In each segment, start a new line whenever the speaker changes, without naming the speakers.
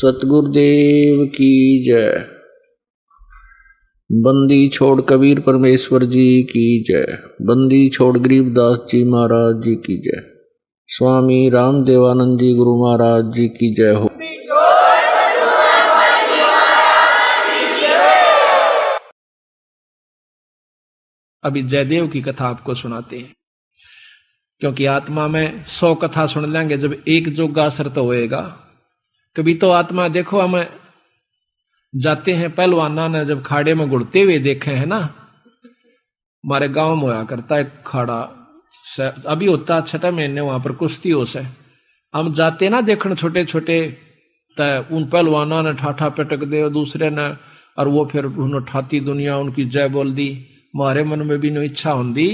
सतगुरुदेव की जय। बंदी छोड़ कबीर परमेश्वर जी की जय। बंदी छोड़ गरीबदास जी महाराज जी की जय। स्वामी रामदेवानंद जी गुरु महाराज जी की जय हो।
अभी जयदेव की कथा आपको सुनाते हैं, क्योंकि आत्मा में 100 कथा सुन लेंगे, जब एक जोगा असर तो होएगा। कभी तो आत्मा देखो, हम जाते हैं पहलवाना ने जब खाड़े में गुड़ते हुए देखे हैं ना, हमारे गांव में होया करता है खाड़ा, अभी होता 6 महीने वहां पर कुश्ती हो से, हम जाते ना देखने छोटे छोटे, उन पहलवाना ने ठाठा पटक दे दूसरे ने, और वो फिर उन्होंने ठाती दुनिया उनकी जय बोल दी। हमारे मन में भी नो इच्छा होंगी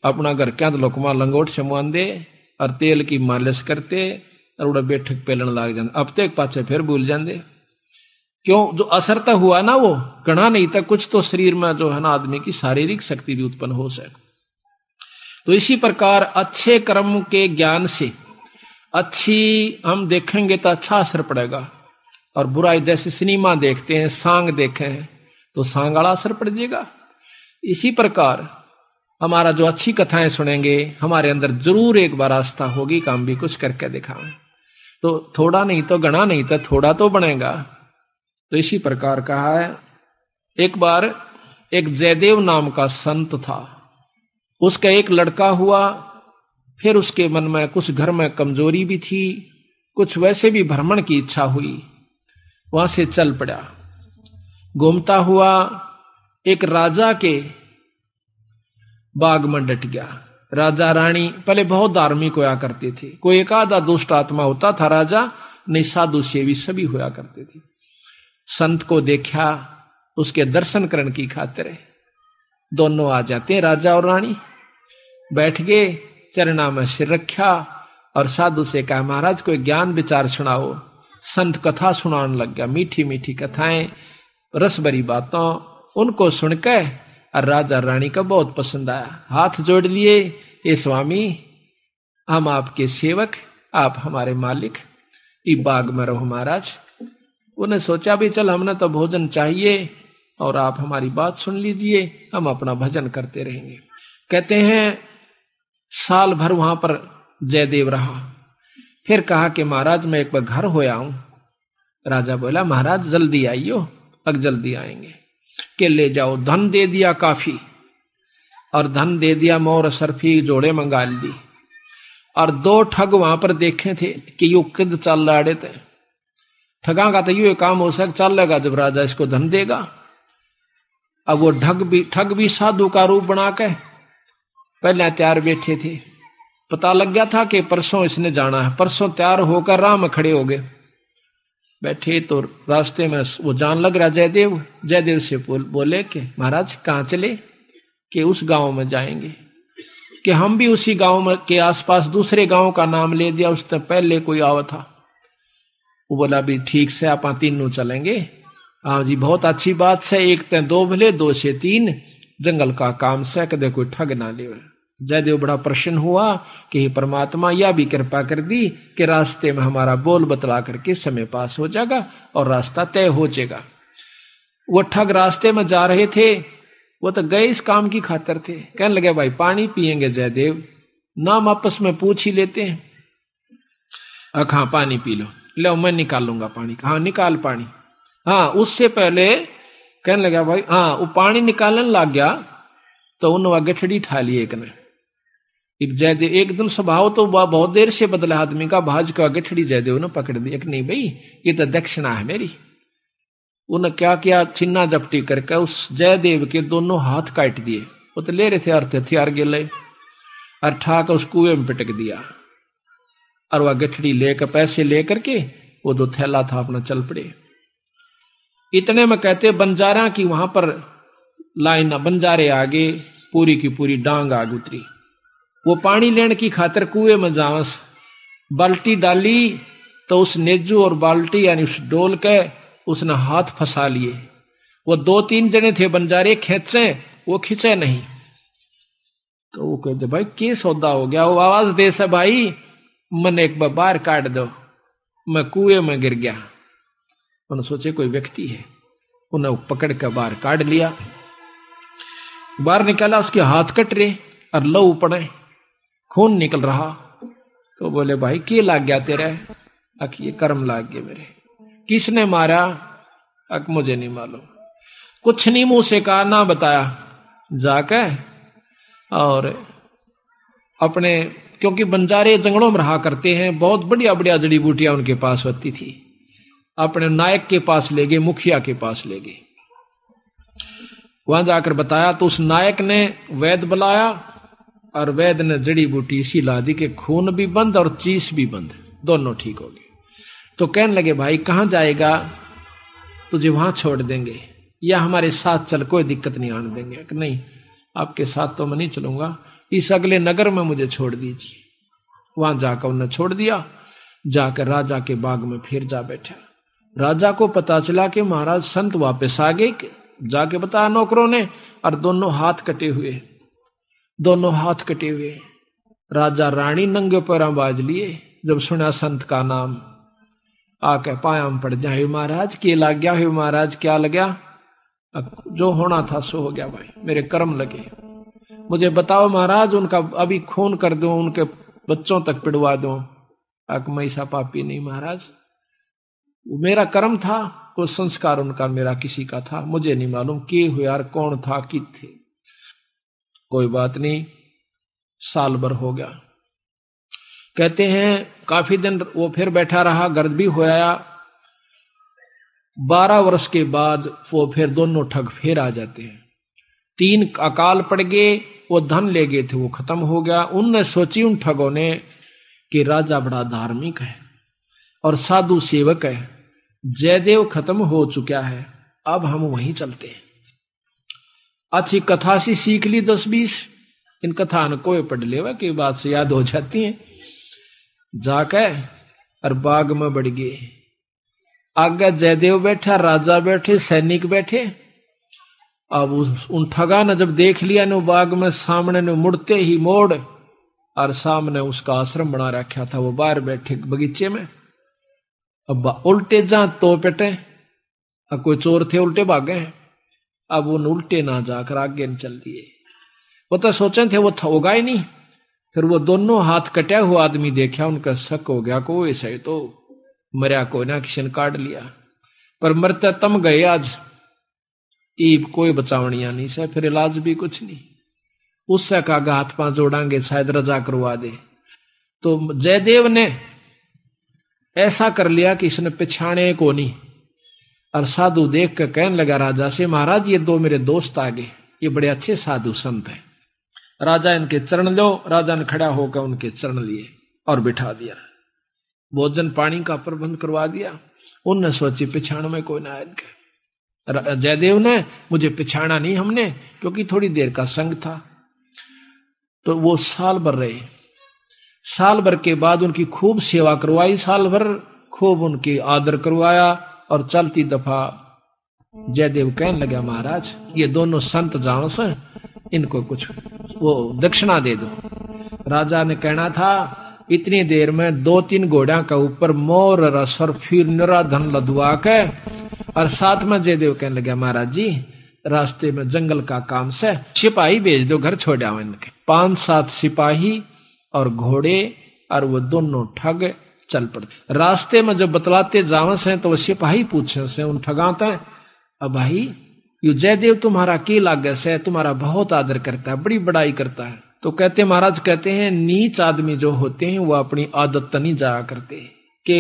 अपना घर क्या लोकमा लंगोट शमवान दे और तेल की मालिश करते और उड़ा बैठक पेलन लाग जाते। अब तक पाचे फिर भूल जाते, क्यों? जो असर तो हुआ ना वो गणा नहीं था, कुछ तो शरीर में जो है ना आदमी की शारीरिक शक्ति भी उत्पन्न हो सके। तो इसी प्रकार अच्छे कर्म के ज्ञान से अच्छी हम देखेंगे तो अच्छा असर पड़ेगा, और बुराई जैसे सिनेमा देखते हैं, सांग देखे हैं तो सांग वाला असर पड़ जाएगा। इसी प्रकार हमारा जो अच्छी कथाएं सुनेंगे, हमारे अंदर जरूर एक बार आस्था होगी कि हम भी कुछ करके दिखाएं, तो थोड़ा नहीं तो गणा नहीं तो थोड़ा तो बनेगा। तो इसी प्रकार कहा है, एक बार एक जयदेव नाम का संत था, उसका एक लड़का हुआ। फिर उसके मन में कुछ घर में कमजोरी भी थी, कुछ वैसे भी भ्रमण की इच्छा हुई, वहां से चल पड़ा। घूमता हुआ एक राजा के बाग में डट गया। राजा रानी पहले बहुत धार्मिक होया करते थे, कोई एक आधा दुष्ट आत्मा होता था राजा, नहीं साधु सेवी सभी होया करते थे। संत को देखा, उसके दर्शन करने की खातिर दोनों आ जाते हैं, राजा और रानी। बैठ गए, चरणा में सिर रखा और साधु से कहा, महाराज कोई ज्ञान विचार सुनाओ। संत कथा सुनाने लग गया, मीठी मीठी कथाएं, रस भरी बातों। उनको सुनकर और राजा रानी का बहुत पसंद आया, हाथ जोड़ लिए, ये स्वामी हम आपके सेवक, आप हमारे मालिक, ये बाग में रहो महाराज। उन्हें सोचा भी चल हमने तो भोजन चाहिए और आप हमारी बात सुन लीजिए, हम अपना भजन करते रहेंगे। कहते हैं साल भर वहां पर जयदेव रहा। फिर कहा कि महाराज मैं एक बार घर होया हूं। राजा बोला महाराज जल्दी आइयो, अब जल्दी आएंगे। के ले जाओ, धन दे दिया काफी, और धन दे दिया, मोर सरफी जोड़े मंगा ली। और 2 ठग वहां पर देखे थे कि यू किद चल लाड़े थे, ठगा का तो यू काम हो सक चल लेगा जब राजा इसको धन देगा। अब वो ठग भी साधु का रूप बना के पहले तैयार बैठे थे। पता लग गया था कि परसों इसने जाना है, परसों तैयार होकर राह में खड़े हो गए। बैठे तो रास्ते में वो जान लग रहा जयदेव। जयदेव से बोले कि महाराज कहाँ चले? कि उस गांव में जाएंगे। कि हम भी उसी गांव में के आसपास दूसरे गांव का नाम ले दिया, उससे पहले कोई आवा था। वो बोला भी ठीक से आप तीनों चलेंगे। हाँ जी बहुत अच्छी बात से, 1 से 2 भले 2 से 3, जंगल का काम से कदे कोई ठग ना ले। जयदेव बड़ा प्रसन्न हुआ कि हे परमात्मा यह भी कृपा कर दी कि रास्ते में हमारा बोल बतला करके समय पास हो जाएगा और रास्ता तय हो जाएगा। वो ठग रास्ते में जा रहे थे, वो तो गए इस काम की खातिर थे। कहने लगे भाई पानी पिएंगे जयदेव? नाम आपस में पूछ ही लेते हैं। हाँ पानी पी लो मैं निकालूंगा पानी। हाँ निकाल पानी। हाँ उससे पहले कहने लगा भाई, हाँ वो पानी निकालने लग गया तो उन्होंने गठड़ी ठा ली एक ने। जयदेव एकदम स्वभाव तो बहुत देर से बदला आदमी का, भाज का गठड़ी जयदेव ने पकड़ दी। एक नहीं भाई ये तो दक्षिणा है मेरी। उन्हें क्या किया, छिन्ना जपटी करके उस जयदेव के दोनों हाथ काट दिए। वो तो ले रहे थे अर्थ हथियार गिले, और ठाकर उस कुएं में पिटक दिया। और वह गठड़ी लेकर पैसे लेकर के वो 2 थैला था अपना चल पड़े। इतने में कहते बंजारा की वहां पर लाइन, बंजारे आगे पूरी की पूरी डांग आग उतरी। वो पानी लेने की खातिर कुएं में जावस बाल्टी डाली तो उस नेजू और बाल्टी यानी उस डोल के उसने हाथ फंसा लिए। वो 2-3 जने थे बंजारे, खेचे वो खींचे नहीं। तो वो कहते भाई क्या सौदा हो गया? वो आवाज दे से भाई मन एक बार बाहर काट दो, मैं कुएं में गिर गया। उन्होंने सोचे कोई व्यक्ति है, उन्हें पकड़ कर बाहर काट लिया। बाहर निकाला, उसके हाथ कट रहे और लहू पड़े, खून निकल रहा। तो बोले भाई क्या लाग गया तेरे? अक ये कर्म लाग गए मेरे। किसने मारा? अक मुझे नहीं मालूम, कुछ नहीं मुंह से कहा, ना बताया। जाकर और अपने, क्योंकि बंजारे जंगलों में रहा करते हैं, बहुत बढ़िया बढ़िया जड़ी बूटियां उनके पास होती थी, अपने नायक के पास ले गए, मुखिया के पास ले गए। वहां जाकर बताया तो उस नायक ने वैद्य बुलाया और वैद्य ने जड़ी बूटी इसी ला दी कि खून भी बंद और चीस भी बंद, दोनों ठीक हो गए। तो कहने लगे भाई कहां जाएगा? तुझे वहां छोड़ देंगे या हमारे साथ चल, कोई दिक्कत नहीं आने देंगे। कि नहीं, आपके साथ तो मैं नहीं चलूंगा, इस अगले नगर में मुझे छोड़ दीजिए। वहां जाकर उन्हें छोड़ दिया। जाकर राजा के बाग में फिर जा बैठा। राजा को पता चला कि महाराज संत वापस आ गए। जाके बताया नौकरों ने, और दोनों हाथ कटे हुए, दोनों हाथ कटे हुए। राजा रानी नंगे पैरों बाज लिए। जब सुना संत का नाम, आके पाया में पड़ जाए, महाराज क्या लग गया? हो महाराज क्या लग गया? जो होना था सो हो गया भाई, मेरे कर्म लगे। मुझे बताओ महाराज, उनका अभी खून कर दो, उनके बच्चों तक पिड़वा दो। मैं ऐसा पापी नहीं महाराज, मेरा कर्म था, कोई संस्कार उनका मेरा किसी का था, मुझे नहीं मालूम के हुए यार, कौन था कि थे। कोई बात नहीं, साल भर हो गया। कहते हैं काफी दिन वो फिर बैठा रहा, गर्द भी होया। 12 वर्ष के बाद वो फिर दोनों ठग फिर आ जाते हैं। 3 अकाल पड़ गए, वो धन ले गए थे, वो खत्म हो गया। उनने सोची उन ठगों ने कि राजा बड़ा धार्मिक है और साधु सेवक है, जयदेव खत्म हो चुका है, अब हम वहीं चलते हैं। अच्छी कथा सी सीख ली 10-20, इन कथा न कोई पढ़ लेवा की बात से याद हो जाती है। जाकर और बाग में बढ़ गए। आगे जयदेव बैठा, राजा बैठे, सैनिक बैठे। अब उन ठगा ने जब देख लिया न बाग में, सामने ने मुड़ते ही मोड़, और सामने उसका आश्रम बना रखा था, वो बाहर बैठे बगीचे में। अब उल्टे जा तो पेटे, अब कोई चोर थे उल्टे भागे। अब उन उल्टे ना जाकर आगे न चल दिए। वो तो सोचे थे वो होगा ही नहीं। फिर वो दोनों हाथ कटा हुआ आदमी देखा, उनका शक हो गया को ऐसा ही तो मरिया को ना, किसी ने काट लिया। पर मरते तम गए आज, ईब कोई बचावनिया नहीं से, फिर इलाज भी कुछ नहीं। उससे कहा हाथ पांव जोड़ांगे, शायद रजा करवा दे। तो जयदेव ने ऐसा कर लिया कि इसने पिछाने को नहीं। और साधु देख कर कहने लगा राजा से, महाराज ये 2 मेरे दोस्त आ गए, ये बड़े अच्छे साधु संत हैं, राजा इनके चरण लो। राजा ने खड़ा होकर उनके चरण लिए और बिठा दिया। भोजन पानी का प्रबंध करवा दिया। उनने सोची पिछाण में कोई ना आएगा। जयदेव ने, मुझे पिछाना नहीं हमने, क्योंकि थोड़ी देर का संग था। तो वो साल भर रहे। साल भर के बाद उनकी खूब सेवा करवाई, साल भर खूब उनकी आदर करवाया। और चलती दफा जयदेव कहने लगा, महाराज ये दोनों संत जान से, इनको कुछ वो दक्षिणा दे दो। राजा ने कहना था इतनी देर में 2-3 घोड़ा का ऊपर मोर रस और फिर निरा धन लदवा के। और साथ में जयदेव कहने लगा, महाराज जी रास्ते में जंगल का काम से सिपाही भेज दो, घर छोड़ आओ इनके। 5-7 सिपाही और घोड़े, और वो दोनों ठग चल पड़ते। रास्ते में जब बतलाते जावन से तो वो सिपाही पूछे से उन ठगाते, अब भाई यू जयदेव तुम्हारा के लागे से, तुम्हारा बहुत आदर करता है, बड़ी बड़ाई करता है। तो कहते महाराज, कहते हैं नीच आदमी जो होते हैं वो अपनी आदत नहीं जाया करते। कि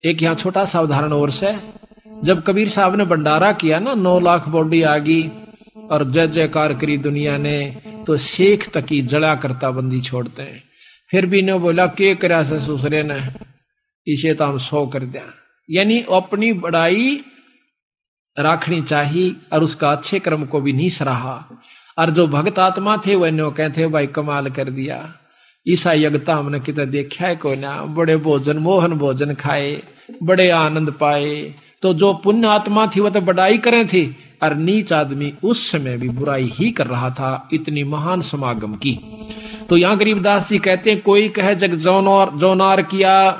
एक यहाँ छोटा सा उदाहरण और से, जब कबीर साहब ने भंडारा किया ना, 9 लाख बॉडी आ गई और जय जयकार करी दुनिया ने, तो शेख तक ही जड़ा करता बंदी छोड़ते हैं। फिर भी ने बोला के करा से ससुरे ने, इसे तो हम 100 कर दिया। यानी अपनी बड़ाई रखनी चाहिए और उसका अच्छे कर्म को भी नहीं सराहा। और जो भक्त आत्मा थे वह कहते भाई कमाल कर दिया, ईसा यज्ञता हमने कितना देखा है कोई ना, बड़े भोजन मोहन भोजन खाए, बड़े आनंद पाए। तो जो पुण्य आत्मा थी वह तो बड़ाई करें थी, और नीच आदमी उस समय भी बुराई ही कर रहा था, इतनी महान समागम की। तो यहाँ गरीबदास जी कहते हैं, कोई कहे जग जौनार किया,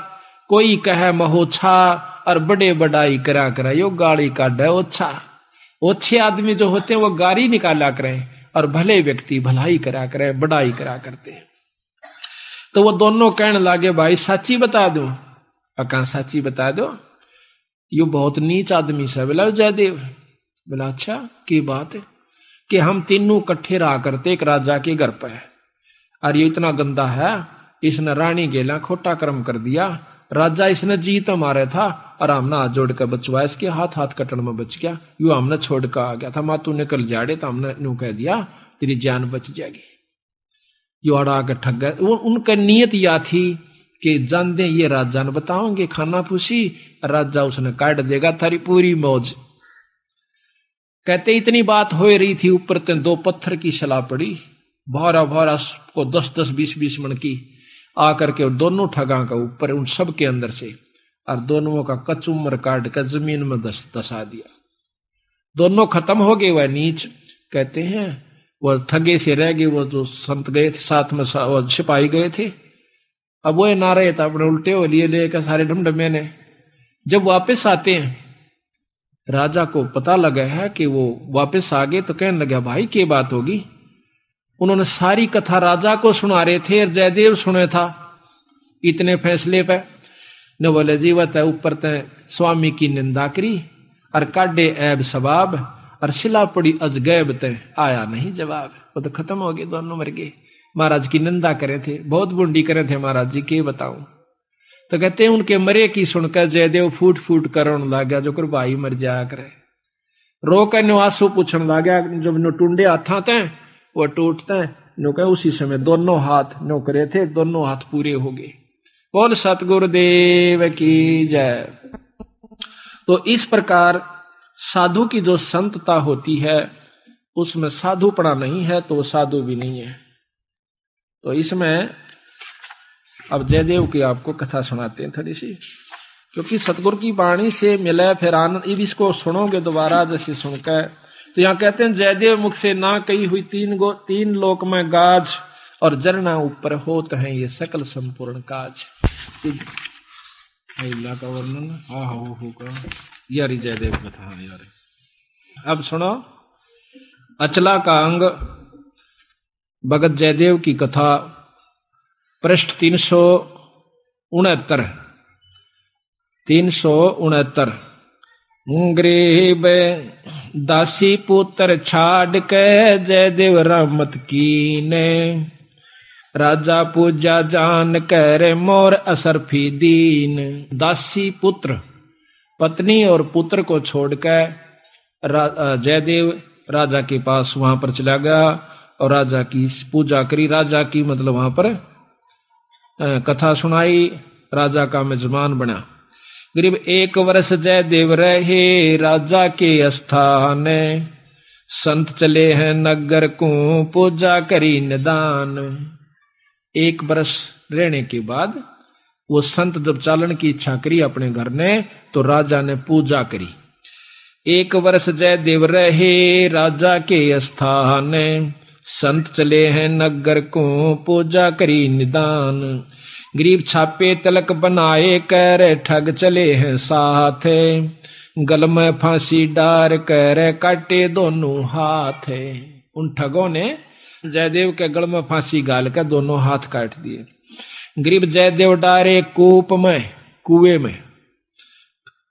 कोई कहे महोछा, और बड़े बड़ाई करा करा यो गाली काढ़े ओछा। ओछे आदमी जो होते हैं वो गारी निकाला करें और भले व्यक्ति भलाई करा करे, बड़ाई करा करते हैं। तो वो दोनों कहने लगे भाई सच्ची बता दो। अका सच्ची बता दो, यो बहुत नीच आदमी से। बोला जयदेव। बोला अच्छा की बात है? कि हम तीनों इकट्ठे रहा करते एक राजा के घर पर, और ये इतना गंदा है, इसने रानी गेला खोटा कर्म कर दिया। राजा इसने जीत मारे था और हमने हाथ जोड़ कर बचवाया, इसके हाथ हाथ कटन में बच गया। यू हमने छोड़ कर आ गया था, माँ तू निकल जाड़े तो हमने यूं कह दिया तेरी जान बच जाएगी। यू अड़ा के ठग गए। उनका नियत यह थी कि जान दे ये राजा ने बताओगे खाना पूछी, राजा उसने काट देगा थारी पूरी मौज। कहते इतनी बात हो रही थी, ऊपर ते 2 पत्थर की सलाह पड़ी, भारा भारा को 10-10 20-20 मन की आकर के दोनों ठगा का ऊपर उन सब के अंदर से, और दोनों का कचुम्बर काट कर जमीन में दसा दिया। दोनों खत्म हो गए। वह नीच कहते हैं वो ठगे से रह गए, वो जो संत गए थे साथ में वो सिपाही गए थे, अब वो ना रहे था, अपने उल्टे हो लिए लेकर सारे ढमढमे ने। जब वापस आते हैं राजा को पता लगा है कि वो वापस आ गए, तो कहने लगा भाई क्या बात होगी। उन्होंने सारी कथा राजा को सुना रहे थे और जयदेव सुने था इतने फैसले पे। न बोले जीवत है ऊपर तय स्वामी की निंदा करी और काटे ऐब सबाब, और सिला पड़ी अजगैब तय आया नहीं जवाब। वो तो खत्म हो गए, दोनों मर गए। महाराज की निंदा करे थे, बहुत बुंडी करे थे महाराज जी, के बताऊं। तो कहते हैं उनके मरे की सुनकर जयदेव फूट फूट करने लगा, जो कर भाई मर जाया करे। रो कर आंसू पूछने लगा, जब नो टूंडे हाथा थे वो टूटते नो कहे उसी समय दोनों हाथ नो करे थे, दोनों हाथ पूरे हो गए। बोल सतगुरुदेव की जय। तो इस प्रकार साधु की जो संतता होती है उसमें साधुपना नहीं है तो वो साधु भी नहीं है। तो इसमें अब जयदेव की आपको कथा सुनाते हैं थोड़ी सी, क्योंकि सतगुरु की वाणी से मिले फिर आनंद। इसको सुनोगे दोबारा जैसे सुनकर, तो यहाँ कहते हैं जयदेव मुख से ना कही हुई 3 लोक में गाज, और जरना ऊपर होत है ये सकल संपूर्ण काज। का वर्णन होगा यारी जयदेव कथा यार। अब सुनो अचला का अंग भगत जयदेव की कथा, पृष्ठ 369। गरीब दासी पुत्र छाड़ के जयदेव रहमत कीने, राजा पूजा जान कर मोर असरफी दीन। दासी पुत्र पत्नी और पुत्र को छोड़कर जयदेव राजा के पास वहां पर चला गया और राजा की पूजा करी। राजा की मतलब वहां पर कथा सुनाई, राजा का मेजबान बना। गरीब 1 वर्ष जयदेव रहे राजा के स्थान, संत चले हैं नगर को पूजा करी निदान। 1 वर्ष रहने के बाद वो संत जब चालन की इच्छा करी अपने घर ने, तो राजा ने पूजा करी। 1 वर्ष जयदेव रहे राजा के स्थान, संत चले हैं नगर को पूजा करी निदान। गरीब छापे तलक बनाए कर ठग चले हैं साथ, गल में फांसी डार कर काटे दोनों हाथ। उन ठगों ने जयदेव के गल में फांसी गाल कर दोनों हाथ काट दिए। गरीब जयदेव डारे कुएं में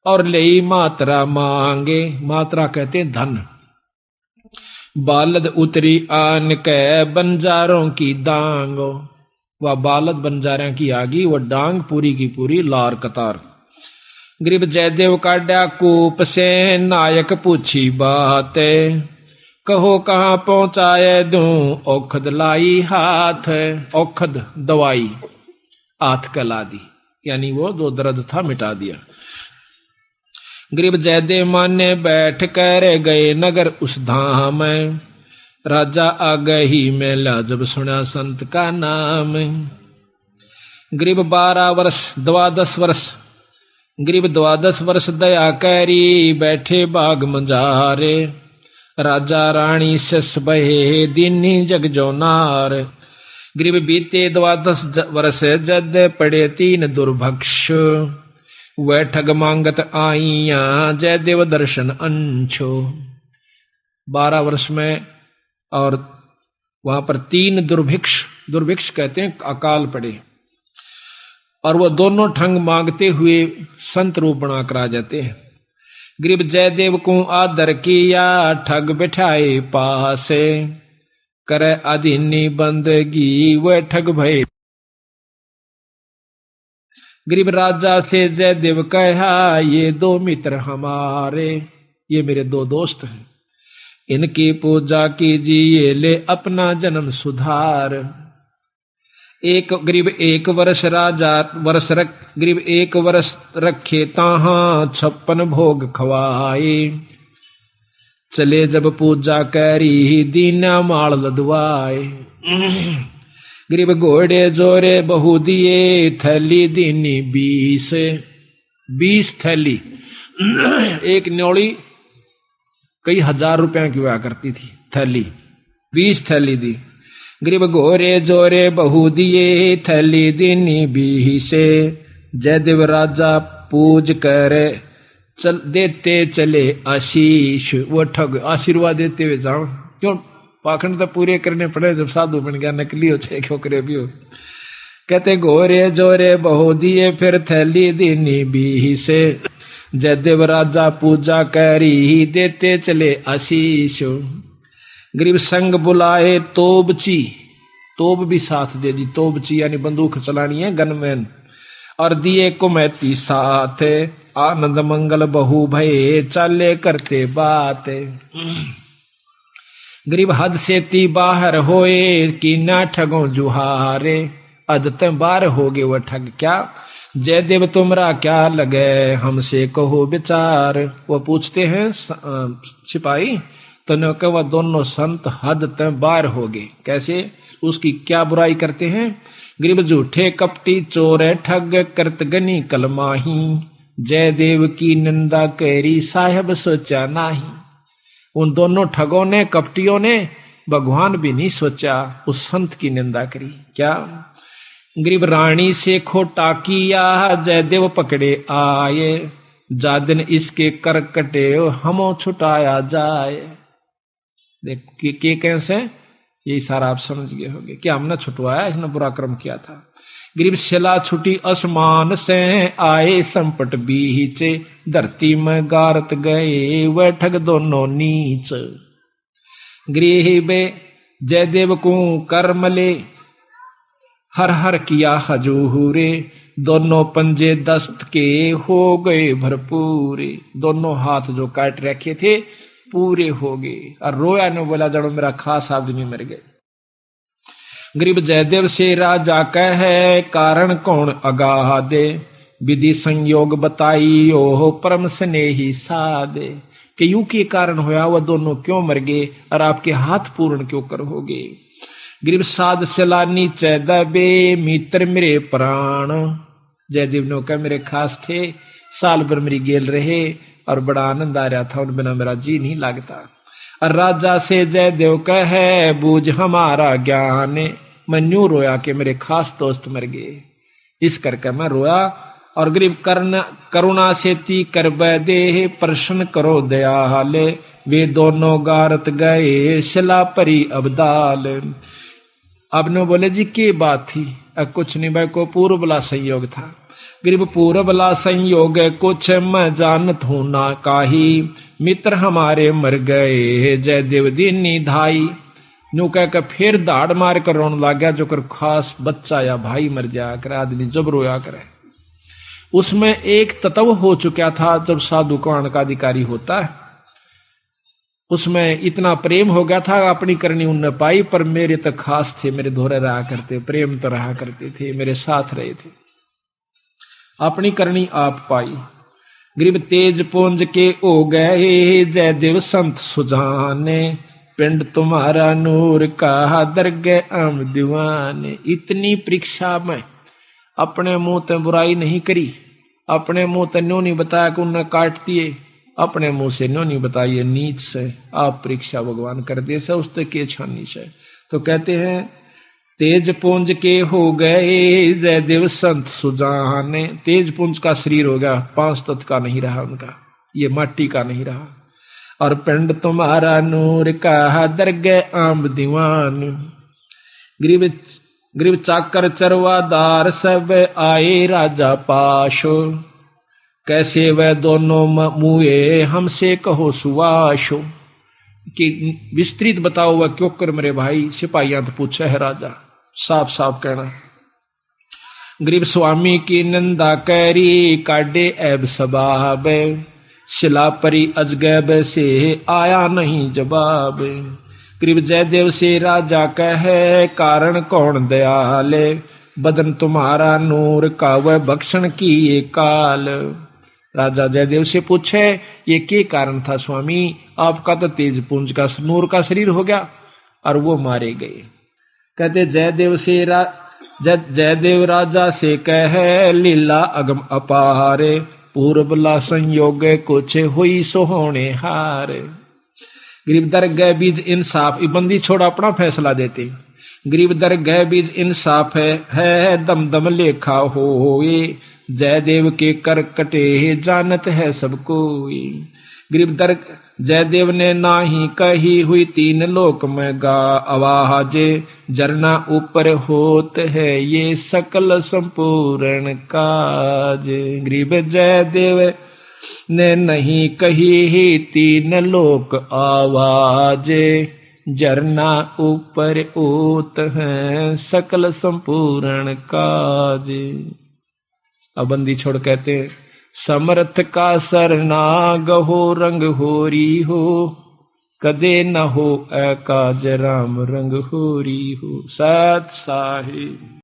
और ले मात्रा मांगे। मात्रा कहते धन। बालद उतरी आन के बंजारों की दांग। वह बालद बंजारों की आगी, वह डांग पूरी की पूरी लार कतार। गरीब जयदेव काटा कूप से नायक पूछी बात, कहो कहाँ पहुंचाए दूं औखद लाई हाथ। औखद दवाई हाथ कला दी, यानी वो जो दर्द था मिटा दिया। गरीब जयदेव माने बैठ कर गए नगर उस धाम, राजा आ गई मेला जब सुना संत का नाम। गरीब 12 वर्ष 12 वर्ष, गरीब 12 वर्ष दया करी बैठे बाग मंजारे। राजा रानी सस बहे दीनी जग जोनार। गरीब बीते 12 वर्ष जद पड़े 3 दुर्भक्ष, वह ठग मांगत आईया जयदेव दर्शन अंछो। 12 वर्ष में और वहां पर 3 दुर्भिक्ष कहते हैं अकाल पड़े, और वो दोनों ठग मांगते हुए संत रूप बनाकर आ जाते हैं। गरीब जयदेव को आदर किया ठग बैठाए पासे, करे अधीनी बंदगी वह ठग भय। गरीब राजा से जयदेव कहा ये 2 मित्र हमारे, ये मेरे 2 दोस्त हैं, इनकी पूजा कीजिए ले अपना जन्म सुधार। गरीब 1 वर्ष राजा गरीब 1 वर्ष रखे ताहा 56 भोग खवाए, चले जब पूजा करी दीना माल लदवाए। गरीब घोड़े जोरे बहु दिए थैली दीनी 20 थैली। एक न्योली कई हजार रुपया की हुआ करती थी थैली, 20 थैली दी। गरीब घोड़े जोरे बहु दिए थैली दीनी 20, जयदेव राजा पूज करे देते चले आशीष। वो ठग आशीर्वाद देते हुए जाओ, क्यों पाखंड तो पूरे करने पड़े, जब साधु बन गया नकली हो चाहे खोकरे भी हो। कहते घोरे जोरे बहु दिए फिर थैली दीनी 20, जयदेव राजा पूजा करी देते चले आशीष। गरीब संग बुलाए तोब भी साथ दे दी, तोबची यानी बंदूक चलानी है, गनमैन, और दिए कुमैती साथ, आनंद मंगल बहु भये चाले करते बात। गरीब हद से ती बाहर होए कि ना ठगों जुहारे, अदत बार होगे वह ठग क्या, जयदेव तुमरा क्या लगे हमसे कहो विचार। वो पूछते हैं सिपाही, तो न कह वह दोनों संत हद तक बार होगे, कैसे, उसकी क्या बुराई करते हैं। गरीब झूठे कपटी चोर ठग करत गनी कलमाही, जयदेव की निंदा करी साहेब सोचा नाही। उन दोनों ठगों ने कपटियों ने भगवान भी नहीं सोचा, उस संत की निंदा करी। क्या गरीब रानी से खोटा किया जयदेव पकड़े आए, जा दिन इसके कर कटे हमो छुटाया जाए। देख के कैसे, यही सारा आप समझ गए होंगे कि हमने छुटवाया, इसने बुरा कर्म किया था। गरीब शिला छुटी आसमान से आए संपट बीचे, धरती में गारत गए वह ठग दोनों नीच। गरीब जयदेव को कर्मले हर हर किया हजूरे, दोनों पंजे दस्त के हो गए भरपूरे। दोनों हाथ जो काट रखे थे पूरे हो गए, और रोया ने बोला जड़ो मेरा खास आदमी मर गए। गरीब जयदेव से राजा कहे कारण कौन अगाह दे, विधि संयोग बताई ओह परम स्नेही सादे। कि यूं के कारण होया वह दोनों क्यों मर गए, और आपके हाथ पूर्ण क्यों कर होगे। गरीब साध चला नीचे दबे मित्र मेरे प्राण, जयदेव ने कहा मेरे खास थे, साल भर मेरी गेल रहे और बड़ा आनंद आ रहा था, उन बिना मेरा जी नहीं लगता। और राजा से जयदेव कहे बूझ हमारा ज्ञान, मैं न्यू रोया कि मेरे खास दोस्त मर गए, इस करके मैं रोया। और गरीब करुणा से ती कर दे प्रश्न करो दयाले, वे दोनों गारत गए शिला परी अबदाल। अब ने बोले जी की बात थी, कुछ नहीं भाई को पूर्व बला संयोग था। गरीब पूर्व बला संयोग कुछ मैं जानत हूं ना काही, मित्र हमारे मर गए जयदेव दीनी धाई। न्यू कह कर फिर दाड़ मार कर रोने लग गया, जो कर खास बच्चा या भाई मर जाया करे, आदमी जब रोया करे। उसमें एक तत्व हो चुका था, जब साधु कौन का अधिकारी होता है उसमें इतना प्रेम हो गया था, अपनी करनी उनने पाई, पर मेरे तो खास थे, मेरे धोरे रहा करते, प्रेम तो रहा करते थे, मेरे साथ रहे थे, अपनी करनी आप पाई। गरीब तेज पुंज के हो गए जयदेव संत सुजाने, पिंड तुम्हारा नूर का दरगे आम दीवाने। इतनी परीक्षा में अपने मुंह ते बुराई नहीं करी, अपने मुंह ते न्यों नहीं बताया कि उन्हें काट दिए, अपने मुंह से न्यों नहीं बताइए नीच से आप परीक्षा भगवान कर दे से उसते के छानी से। तो कहते हैं तेज पुंज के हो गए जयदेव संत सुजाने। तेज पुंज का शरीर हो गया, 5 तत्व का नहीं रहा उनका, ये माटी का नहीं रहा। और पिंड तुम्हारा नूर का दरगे आम दीवान। ग्रीव चाकर चरवादार सब आए राजा पाशो। कैसे वह दोनों मुए हमसे कहो सुवाशो। कि विस्तृत बताओ वह क्यों कर मेरे भाई, सिपाहियां तो पूछे है राजा, साफ साफ कहना। गरीब स्वामी की निंदा करी काटे ऐब सबाब। शिला परी अजगैब से आया नहीं जवाब। गरीब जयदेव से राजा कहे कारण कौन दयाले। बदन तुम्हारा नूर का वह भक्षण की ये काल। राजा जयदेव से पूछे ये के कारण था स्वामी, आपका तो तेज पुंज का नूर का शरीर हो गया और वो मारे गए। कहते जयदेव राजा से कहे लीला अगम अपारे। पूर्वला संयोग कुछ हुई सोहोने हार। गरीब दरगह बीज इंसाफ, बंदी छोड़ अपना फैसला देते। गरीब दरगह बीज इंसाफ है दम दम लेखा हो। जयदेव के कर कटे जानत है सबको। गरीब जयदेव ने नाही कही हुई 3 लोक में गा आवाज। जरना ऊपर होत है ये सकल संपूर्ण काज। गरीब जयदेव ने नहीं कही ही 3 लोक आवाज। जरना ऊपर होत है सकल संपूर्ण काज। अब बंदी छोड़ कहते समर्थ का सरनाग हो रंग होरी हो। कदे न हो एकाज राम रंग होरी हो। सत साहिब।